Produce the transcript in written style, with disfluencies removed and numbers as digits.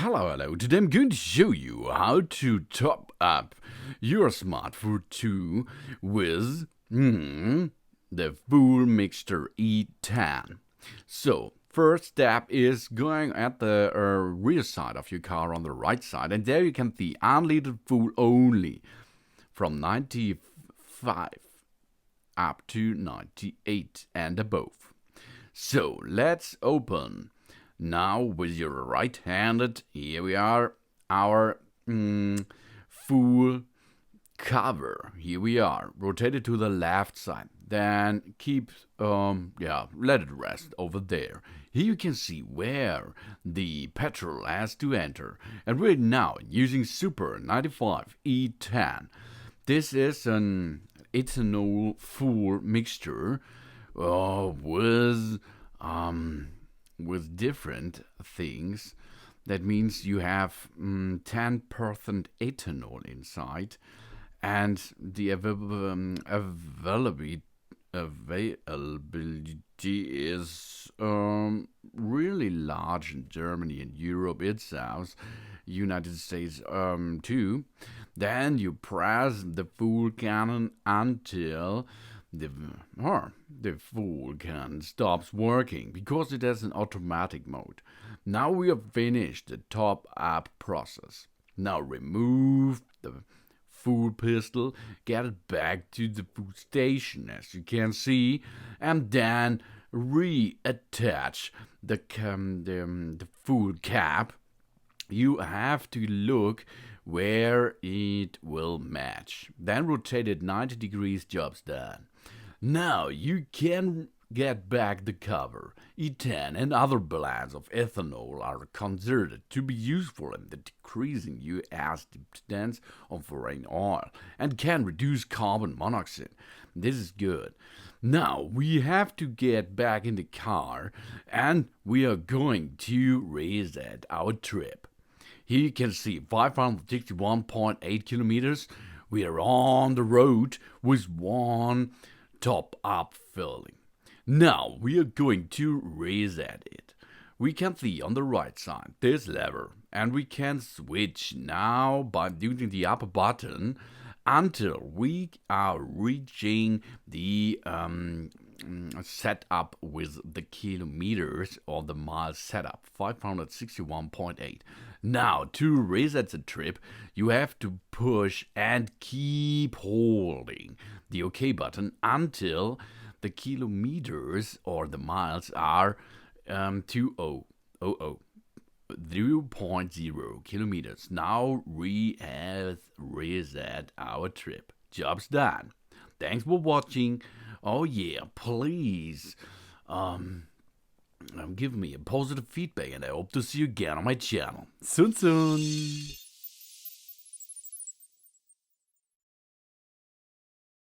Hello. Today I'm going to show you how to top up your Smart Food 2 with the Full Mixture E10. So, first step is going at the rear side of your car on the right side, and there you can see unleaded full only from 95 up to 98 and above. So, let's open. Now, with your right-handed, here we are, our full cover. Here we are. Rotate it to the left side. Then let it rest over there. Here you can see where the petrol has to enter. And we're now using Super 95 E10. This is an ethanol full mixture with different things. That means you have 10% ethanol inside, and the availability is really large in Germany and Europe itself, United States too. Then you press the full cannon until the full can stops working because it has an automatic mode. Now we have finished the top up process. Now remove the full pistol, get it back to the food station as you can see, and then reattach the full cap. You have to look where it will match. Then rotate it 90 degrees, job's done. Now you can get back the cover. E10 and other blends of ethanol are considered to be useful in the decreasing US dependence on foreign oil and can reduce carbon monoxide. This is good. Now we have to get back in the car and we are going to reset our trip. Here you can see 561.8 kilometers. We are on the road with one top up filling. Now we are going to reset it. We can see on the right side this lever, and we can switch now by using the upper button until we are reaching the setup with the kilometers or the miles setup, 561.8. Now, to reset the trip, you have to push and keep holding the OK button until the kilometers or the miles are 0.0 kilometers. Now we have reset our trip. Job's done. Thanks for watching. Oh yeah, please give me a positive feedback, and I hope to see you again on my channel. Soon.